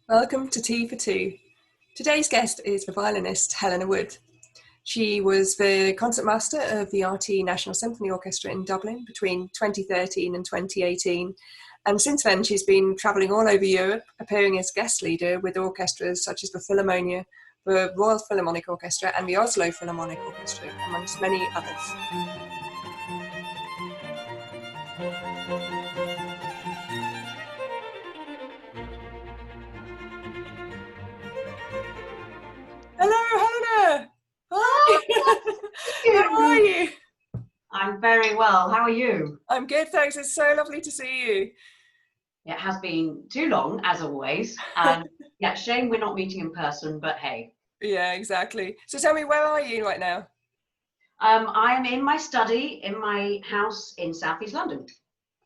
Welcome to Tea for Two. Today's guest is the violinist Helena Wood. She was the concertmaster of the RT National Symphony Orchestra in Dublin between 2013 and 2018, and since then she's been travelling all over Europe, appearing as guest leader with orchestras such as the Philharmonia, the Royal Philharmonic Orchestra and the Oslo Philharmonic Orchestra, amongst many others. Hello, Helena! Hi! How are you? I'm very well. How are you? I'm good, thanks. It's so lovely to see you. It has been too long, as always. And yeah, shame we're not meeting in person, but hey. Yeah, exactly. So tell me, where are you right now? I'm in my study in my house in Southeast London.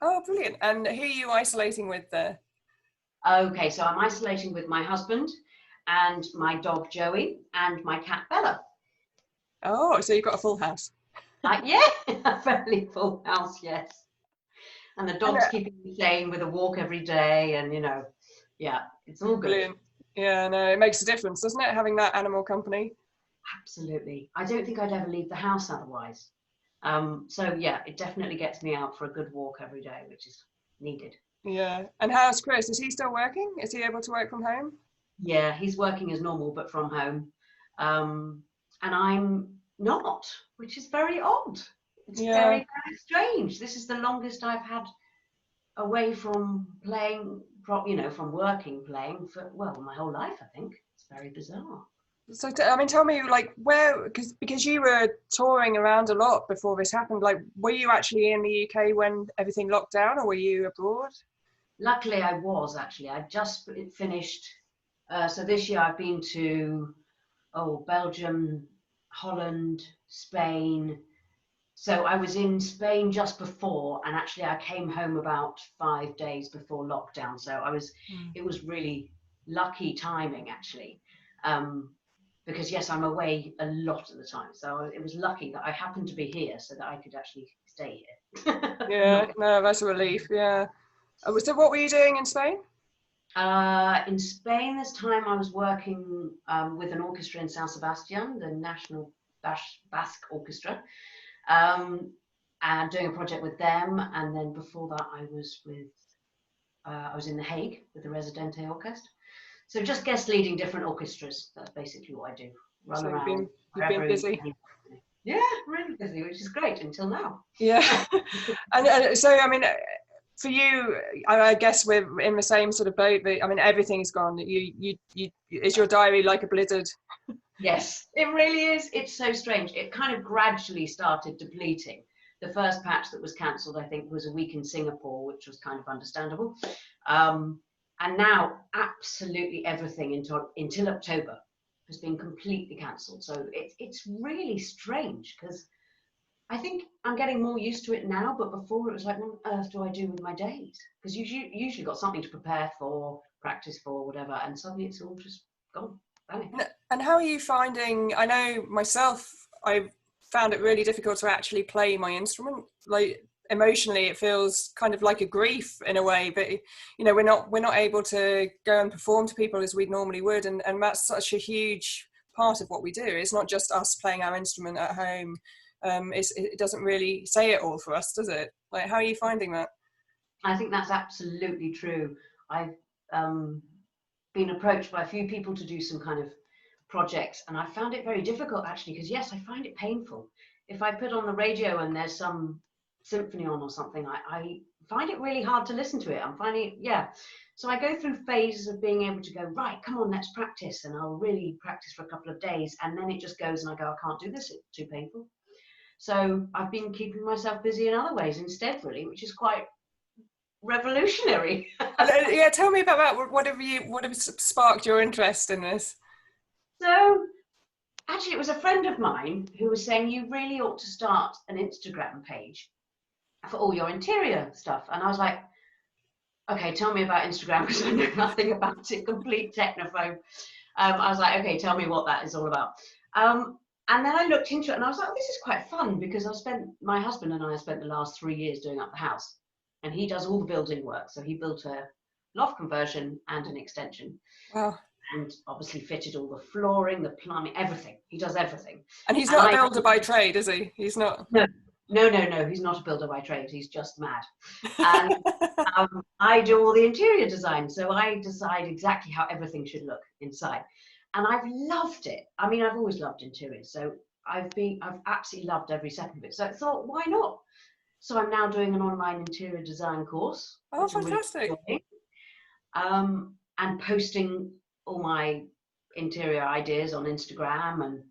Oh, brilliant. And who are you isolating with there? Okay, so I'm isolating with my husband and my dog Joey and my cat Bella. Oh, so you've got a full house. Yeah, a fairly full house, yes. And the dog's keeping me sane with a walk every day, and yeah, it's all good. Brilliant. Yeah, no, it makes a difference, doesn't it, having that animal company? Absolutely. I don't think I'd ever leave the house otherwise. So yeah, it definitely gets me out for a good walk every day, which is needed. Yeah. And how's Chris? Is he still working? Is he able to work from home? Yeah, he's working as normal, but from home. And I'm not, which is very odd. It's very, very strange. This is the longest I've had away from playing, from working playing for, well, my whole life, I think. It's very bizarre. So, I mean, tell me, like, where, because you were touring around a lot before this happened, like, were you actually in the UK when everything locked down, or were you abroad? Luckily, I was actually. I just finished. So this year I've been to, Belgium, Holland, Spain. So I was in Spain just before, and actually I came home about 5 days before lockdown. So it was really lucky timing actually. Because yes, I'm away a lot of the time. So it was lucky that I happened to be here so that I could actually stay here. Yeah, no, that's a relief, yeah. So what were you doing in Spain? In Spain this time I was working with an orchestra in San Sebastian, the National Basque Orchestra, and doing a project with them. And then before that I was in The Hague with the Residente Orchestra. So just guest leading different orchestras. That's basically what I do. Run around. You've been busy. Yeah, really busy, which is great until now. Yeah. and so, I mean, for you, I guess we're in the same sort of boat. But I mean, everything's gone. Is your diary like a blizzard? Yes, it really is. It's so strange. It kind of gradually started depleting. The first patch that was cancelled, I think, was a week in Singapore, which was kind of understandable. And now absolutely everything until October has been completely cancelled. So it's really strange because I think I'm getting more used to it now, but before it was like, what on earth do I do with my days? Because you've usually got something to prepare for, practice for, whatever, and suddenly it's all just gone. And how are you finding, I know myself, I found it really difficult to actually play my instrument. Like emotionally, it feels kind of like a grief in a way, but we're not able to go and perform to people as we normally would. And that's such a huge part of what we do. It's not just us playing our instrument at home. It doesn't really say it all for us, does it? Like, how are you finding that? I think that's absolutely true. I've been approached by a few people to do some kind of projects, and I found it very difficult actually, because yes, I find it painful. If I put on the radio and there's some symphony on or something, I find it really hard to listen to it. I'm finding it, yeah. So I go through phases of being able to go, right, come on, let's practice, and I'll really practice for a couple of days, and then it just goes and I go, I can't do this, it's too painful. So I've been keeping myself busy in other ways instead, really, which is quite revolutionary. Yeah, tell me about that. What have sparked your interest in this? So actually, it was a friend of mine who was saying you really ought to start an Instagram page for all your interior stuff. And I was like, okay, tell me about Instagram, because I know nothing about it, complete technophobe. I was like, okay, tell me what that is all about. And then I looked into it and I was like, oh, this is quite fun, because my husband and I have spent the last 3 years doing up the house, and he does all the building work. So he built a loft conversion and an extension. Wow. And obviously fitted all the flooring, the plumbing, everything. He does everything. And he's not a builder by trade, is he? He's not. No. He's not a builder by trade. He's just mad. And I do all the interior design, so I decide exactly how everything should look inside. And I've loved it. I mean, I've always loved interiors, so I've absolutely loved every second of it. So I thought, why not? So I'm now doing an online interior design course. Oh, fantastic! Really and posting all my interior ideas on Instagram and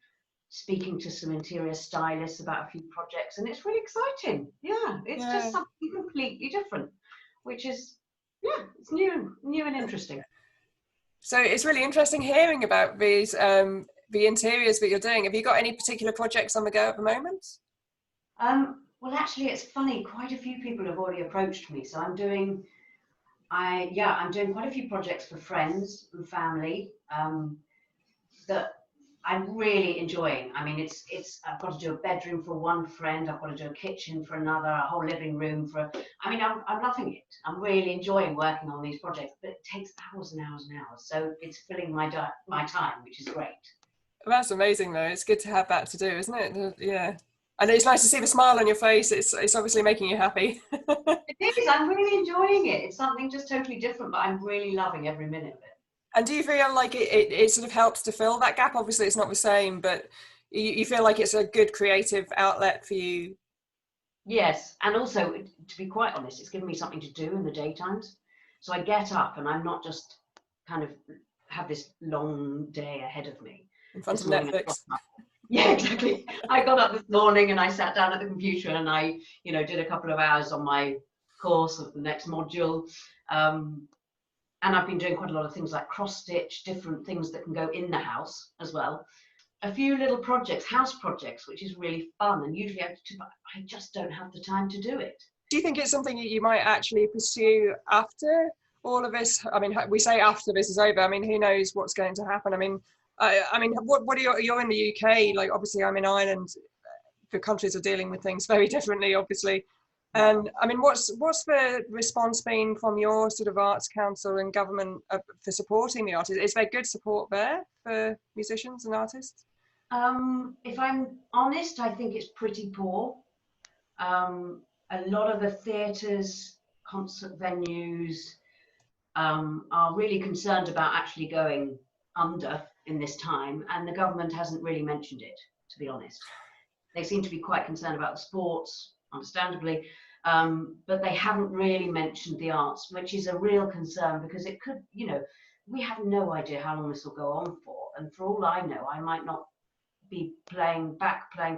speaking to some interior stylists about a few projects, and it's really exciting. It's just something completely different, which is it's new and interesting. So it's really interesting hearing about these the interiors that you're doing. Have you got any particular projects on the go at the moment? Well, actually, it's funny, quite a few people have already approached me, so I'm doing quite a few projects for friends and family that I'm really enjoying. I mean, I've got to do a bedroom for one friend, I've got to do a kitchen for another, a whole living room for, I mean, I'm loving it. I'm really enjoying working on these projects, but it takes hours and hours and hours. So it's filling my time, which is great. That's amazing though. It's good to have that to do, isn't it? Yeah. And it's nice to see the smile on your face. It's obviously making you happy. It is. I'm really enjoying it. It's something just totally different, but I'm really loving every minute of it. And do you feel like it sort of helps to fill that gap? Obviously, it's not the same, but you feel like it's a good creative outlet for you? Yes. And also, to be quite honest, it's given me something to do in the daytimes. So I get up and I'm not just kind of have this long day ahead of me. In front of Netflix. Yeah, exactly. I got up this morning and I sat down at the computer and I, did a couple of hours on my course of the next module. And I've been doing quite a lot of things like cross stitch, different things that can go in the house as well. A few little projects, house projects, which is really fun. And usually I just don't have the time to do it. Do you think it's something that you might actually pursue after all of this? I mean, we say after this is over. I mean, who knows what's going to happen? I mean, what are you're in the UK? Like, obviously, I'm in Ireland. The countries are dealing with things very differently, obviously. And I mean, what's the response been from your sort of arts council and government for supporting the artists? Is there good support there for musicians and artists? If I'm honest, I think it's pretty poor. A lot of the theatres, concert venues are really concerned about actually going under in this time, and the government hasn't really mentioned it, to be honest. They seem to be quite concerned about the sports, understandably, but they haven't really mentioned the arts, which is a real concern because it could, we have no idea how long this will go on for, and for all I know, I might not be playing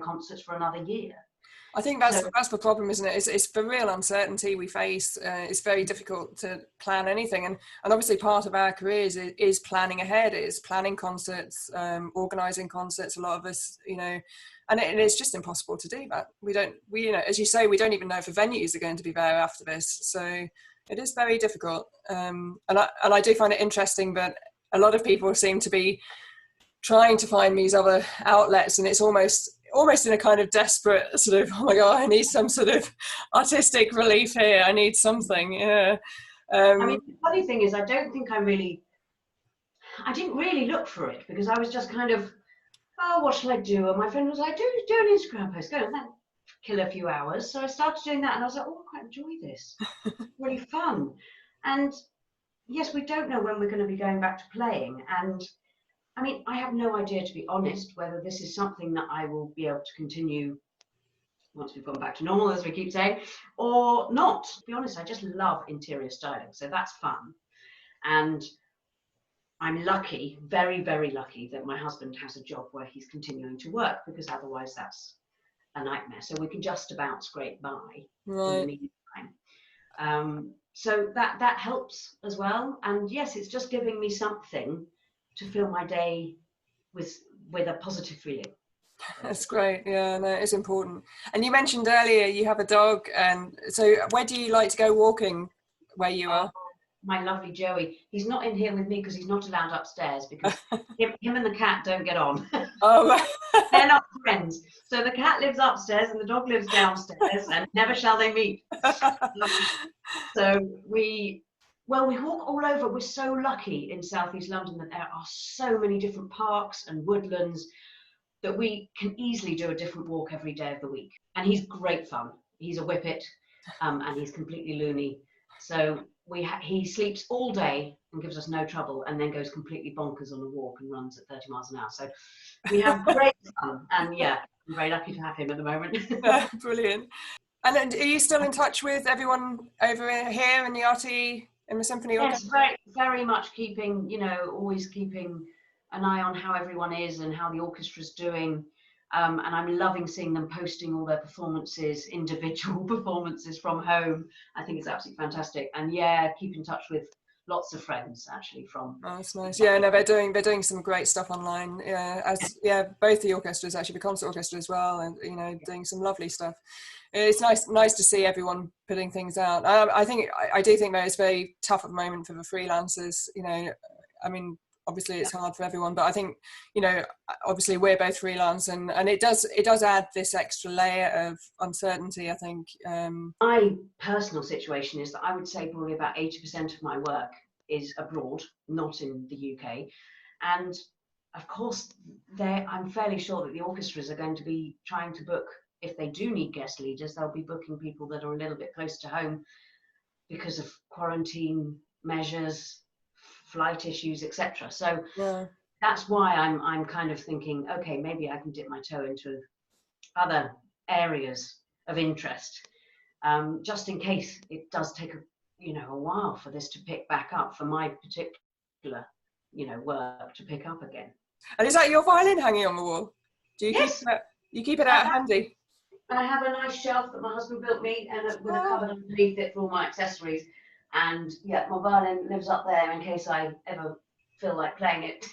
concerts for another year. I think that's the problem, isn't it? It's the real uncertainty we face. It's very difficult to plan anything, and obviously part of our careers is planning ahead. It's planning concerts, organising concerts. A lot of us, and it's just impossible to do that. We as you say, we don't even know if the venues are going to be there after this. So it is very difficult. And I do find it interesting that a lot of people seem to be trying to find these other outlets, and it's almost in a kind of desperate sort of, oh my God, I need some sort of artistic relief here. I need something. Yeah. I mean, the funny thing is, I didn't really look for it because I was just kind of, oh, what shall I do? And my friend was like, do an Instagram post, go and then kill a few hours. So I started doing that and I was like, oh, I quite enjoy this. Really fun. And yes, we don't know when we're going to be going back to playing. And I mean, I have no idea, to be honest, whether this is something that I will be able to continue once we've gone back to normal, as we keep saying, or not. To be honest, I just love interior styling, so that's fun. And I'm lucky, very, very lucky, that my husband has a job where he's continuing to work, because otherwise that's a nightmare. So we can just about scrape by in the meantime. So that helps as well. And yes, it's just giving me something to fill my day with a positive feeling. That's great. Yeah, no, it's important. And you mentioned earlier you have a dog, and so where do you like to go walking where you are? My lovely Joey. He's not in here with me because he's not allowed upstairs because him and the cat don't get on. Oh, right. They're not friends. So the cat lives upstairs and the dog lives downstairs, and never shall they meet. So we Well, we walk all over. We're so lucky in Southeast London that there are so many different parks and woodlands that we can easily do a different walk every day of the week. And he's great fun. He's a whippet, and he's completely loony. So he sleeps all day and gives us no trouble, and then goes completely bonkers on a walk and runs at 30 miles an hour. So we have great fun. And yeah, I'm very lucky to have him at the moment. Brilliant. And then, are you still in touch with everyone over here in the RT, in the symphony orchestra? Yes, very, very much always keeping an eye on how everyone is and how the orchestra's doing. And I'm loving seeing them posting all their performances, individual performances from home. I think it's absolutely fantastic. And yeah, keep in touch with lots of friends actually from. Oh, that's nice. Yeah, no, they're doing some great stuff online. Yeah, both the orchestras, actually, the concert orchestra as well, and doing some lovely stuff. It's nice to see everyone putting things out. I do think that it's very tough at the moment for the freelancers. I mean, obviously it's hard for everyone, but I think obviously we're both freelance, and it does add this extra layer of uncertainty, I think. My personal situation is that I would say probably about 80% of my work is abroad, not in the UK, and of course I'm fairly sure that the orchestras are going to be trying to book, if they do need guest leaders, they'll be booking people that are a little bit close to home because of quarantine measures, flight issues, etc. So yeah. That's why I'm kind of thinking, okay, maybe I can dip my toe into other areas of interest, just in case it does take a while for this to pick back up, for my particular work to pick up again. And is that your violin hanging on the wall? Do you Yes. keep it out handy? I have a nice shelf that my husband built me, and with a cupboard underneath it for all my accessories. And yeah, my violin lives up there in case I ever feel like playing it.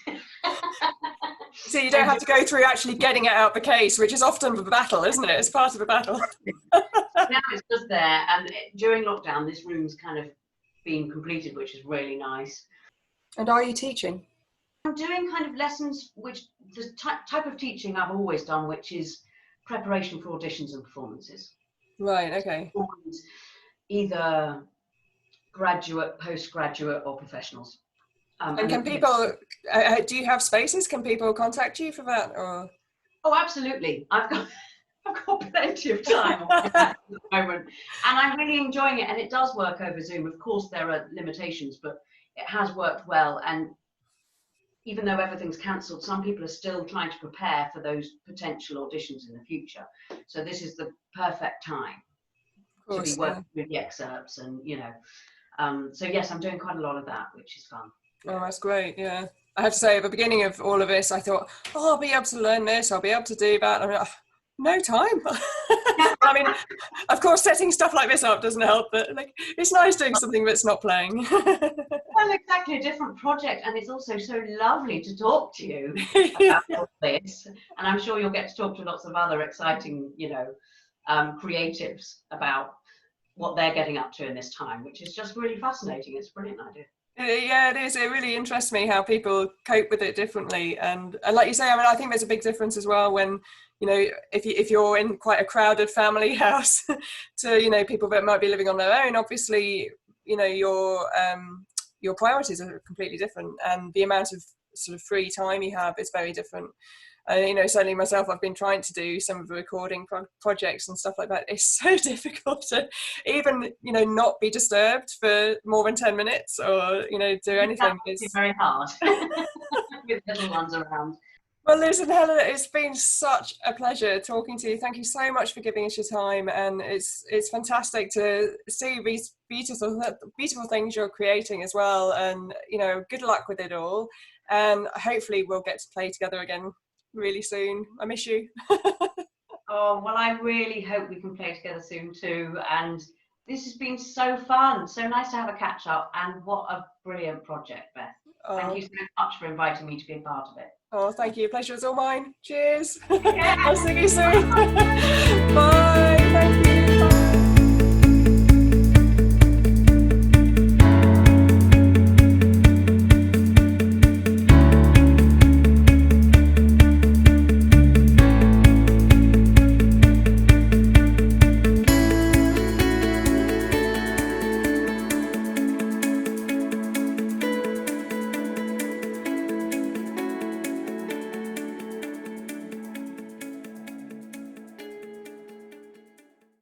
So you don't have to go through actually getting it out the case, which is often the battle, isn't it? It's part of the battle. Now it's just there, and during lockdown, this room's kind of been completed, which is really nice. And are you teaching? I'm doing kind of lessons, which the type of teaching I've always done, which is preparation for auditions and performances. Right, okay. Either graduate, postgraduate, or professionals. And can people, do you have spaces? Can people contact you for that? Or? Oh, absolutely. I've got plenty of time at the moment, and I'm really enjoying it. And it does work over Zoom. Of course, there are limitations, but it has worked well. And even though everything's cancelled, some people are still trying to prepare for those potential auditions in the future. So this is the perfect time to be working with the excerpts, and so yes, I'm doing quite a lot of that, which is fun. Oh, that's great. Yeah, I have to say, at the beginning of all of this, I thought, I'll be able to learn this, I'll be able to do that. I mean, no time. I mean, of course, setting stuff like this up doesn't help, but it's nice doing something that's not playing. Well, exactly, a different project, and it's also so lovely to talk to you about all this. And I'm sure you'll get to talk to lots of other exciting, creatives about what they're getting up to in this time, which is just really fascinating. It's a brilliant idea. Yeah, it is. It really interests me how people cope with it differently, and like you say, I mean, I think there's a big difference as well when if you're in quite a crowded family house to people that might be living on their own. Obviously, your priorities are completely different, and the amount of sort of free time you have is very different. Certainly myself, I've been trying to do some of the recording projects and stuff like that. It's so difficult to even, not be disturbed for more than 10 minutes or, do anything. It's very hard with little ones around. Well, listen, Helena, it's been such a pleasure talking to you. Thank you so much for giving us your time. And it's fantastic to see these beautiful things you're creating as well. And, good luck with it all. And hopefully we'll get to play together again really soon. I miss you. Oh, well, I really hope we can play together soon too. And this has been so fun. So nice to have a catch up. And what a brilliant project, Beth. Thank you so much for inviting me to be a part of it. Oh, thank you. Pleasure is all mine. Cheers. Yeah. I'll see you soon. Bye.